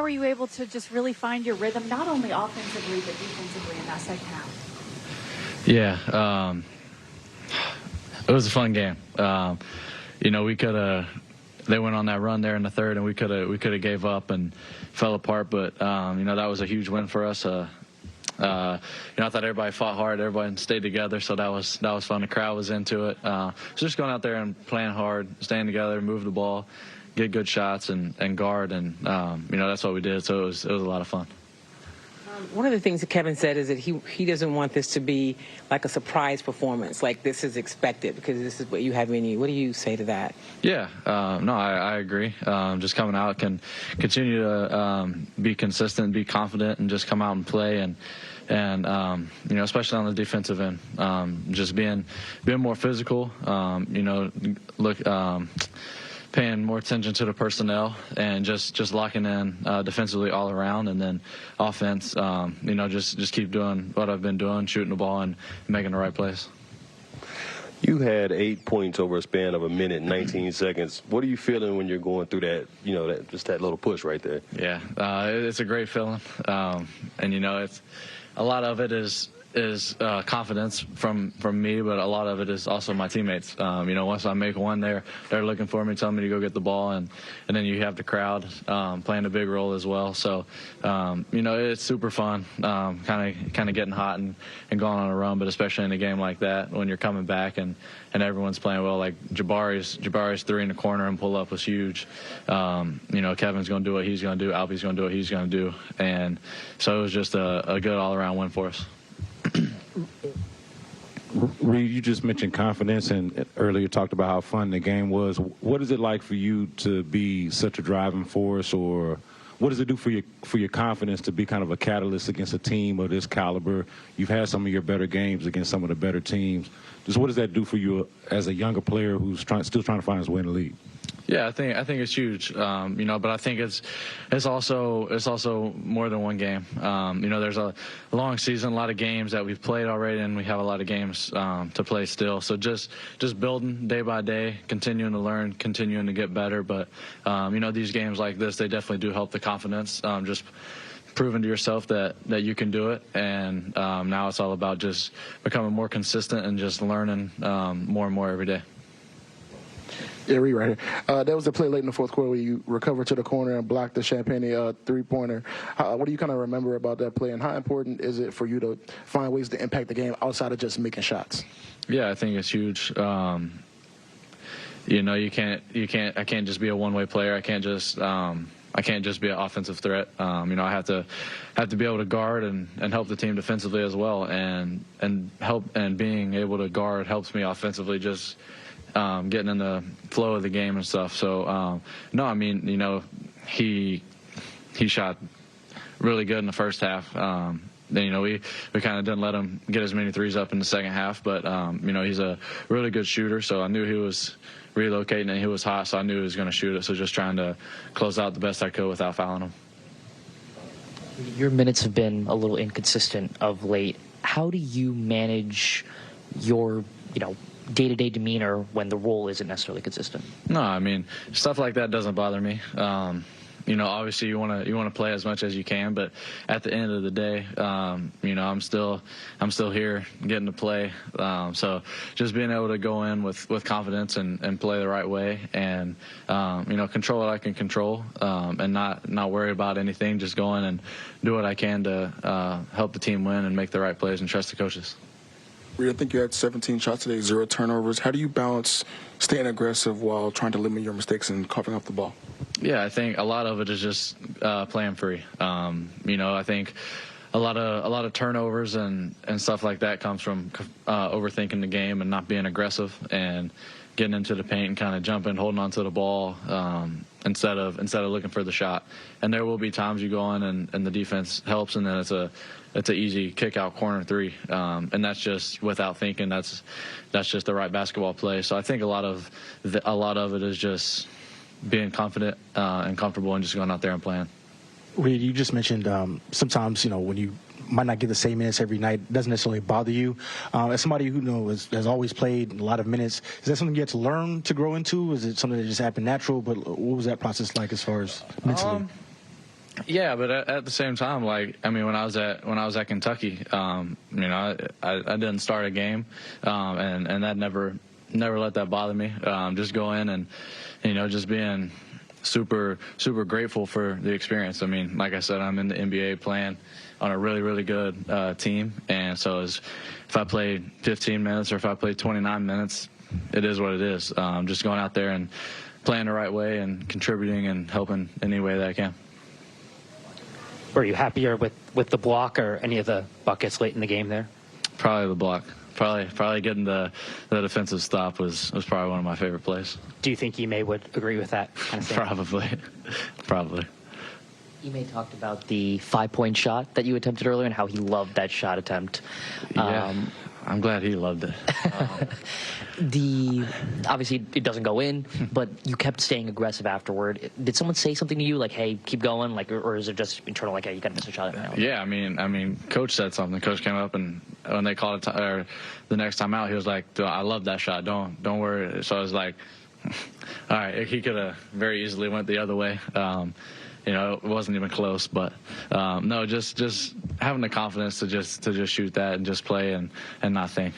How were you able to just really find your rhythm, not only offensively but defensively in that second half? Yeah, it was a fun game. We could have. They went on that run there in the third, and we could have gave up and fell apart. But that was a huge win for us. I thought everybody fought hard, everybody stayed together, so that was fun. The crowd was into it. So just going out there and playing hard, staying together, move the ball, get good shots, and guard, and that's what we did. So it was a lot of fun. One of the things that Kevin said is that he doesn't want this to be like a surprise performance, like this is expected because this is what you have in you. What do you say to that? Yeah, no, I agree. Just coming out can continue to be consistent, be confident, and just come out and play, and especially on the defensive end, just being more physical. Paying more attention to the personnel and just locking in defensively all around, and then offense, just keep doing what I've been doing, shooting the ball and making the right plays. You had 8 points over a span of a minute and 19 seconds. What are you feeling when you're going through that, that little push right there? Yeah, it's a great feeling, and it's a lot of it is confidence from me, but a lot of it is also my teammates. Once I make one, they're looking for me, telling me to go get the ball, and then you have the crowd playing a big role as well. So it's super fun, kind of getting hot and going on a run, but especially in a game like that when you're coming back and everyone's playing well. Like Jabari's three in the corner and pull up was huge. Kevin's going to do what he's going to do, Albie's going to do what he's going to do, and so it was just a good all around win for us. Reed, you just mentioned confidence, and earlier talked about how fun the game was. What is it like for you to be such a driving force, or what does it do for your confidence to be kind of a catalyst against a team of this caliber? You've had some of your better games against some of the better teams. Just what does that do for you as a younger player who's still trying to find his way in the league? Yeah, I think it's huge, but I think it's also more than one game. There's a long season, a lot of games that we've played already, and we have a lot of games to play still. So just building day by day, continuing to learn, continuing to get better. But these games like this, they definitely do help the confidence. Just proving to yourself that you can do it, and now it's all about just becoming more consistent and just learning more and more every day. Yeah, Reed right here. That was the play late in the fourth quarter where you recovered to the corner and blocked the Champagne three-pointer. What do you kind of remember about that play, and how important is it for you to find ways to impact the game outside of just making shots? Yeah, I think it's huge. I can't just be a one-way player. I can't just be an offensive threat. I have to be able to guard and help the team defensively as well, and being able to guard helps me offensively, just getting in the flow of the game and stuff. So he shot really good in the first half. Then we kind of didn't let him get as many threes up in the second half, but he's a really good shooter, so I knew he was relocating and he was hot, so I knew he was going to shoot it. So just trying to close out the best I could without fouling him. Your minutes have been a little inconsistent of late. How do you manage your day-to-day demeanor when the role isn't necessarily consistent? No, stuff like that doesn't bother me. Obviously you want to play as much as you can, but at the end of the day, I'm still here getting to play. So just being able to go in with confidence and play the right way, and control what I can control, and not worry about anything. Just go in and do what I can to help the team win and make the right plays and trust the coaches. I think you had 17 shots today, 0 turnovers. How do you balance staying aggressive while trying to limit your mistakes and coughing up the ball? Yeah, I think a lot of it is just playing free. I think a lot of turnovers and stuff like that comes from overthinking the game and not being aggressive and getting into the paint and kind of jumping, holding onto the ball instead of looking for the shot. And there will be times you go in and the defense helps, and then it's an easy kick out corner three, and that's just without thinking. That's just the right basketball play. So I think a lot of it is just being confident and comfortable and just going out there and playing. Reed, you just mentioned sometimes when you might not get the same minutes every night, it doesn't necessarily bother you. As somebody who has always played a lot of minutes, is that something you had to learn to grow into? Is it something that just happened natural? But what was that process like as far as mentally? Yeah, but at the same time, like, I mean, when I was at Kentucky, you know, I didn't start a game, and that never let that bother me. Just go in and, you know, just being super grateful for the experience. I mean, like I said, I'm in the NBA playing on a really good team, and so if I played 15 minutes or if I played 29 minutes, it is what it is. Just going out there and playing the right way and contributing and helping any way that I can. Were you happier with the block or any of the buckets late in the game there? Probably the block. Probably getting the defensive stop was probably one of my favorite plays. Do you think Ime would agree with that kind of thing? Probably. Ime talked about the 5-point shot that you attempted earlier and how he loved that shot attempt. Yeah, I'm glad he loved it. Obviously it doesn't go in, but you kept staying aggressive afterward. Did someone say something to you like, "Hey, keep going," like, or is it just internal, like, "Hey, you got to miss a shot"? Yeah, I mean, Coach said something. Coach came up and when they called it or the next time out, he was like, "I love that shot. Don't worry." So I was like, all right, he could have very easily went the other way. You know, it wasn't even close, but no, just having the confidence to just shoot that and just play and not think.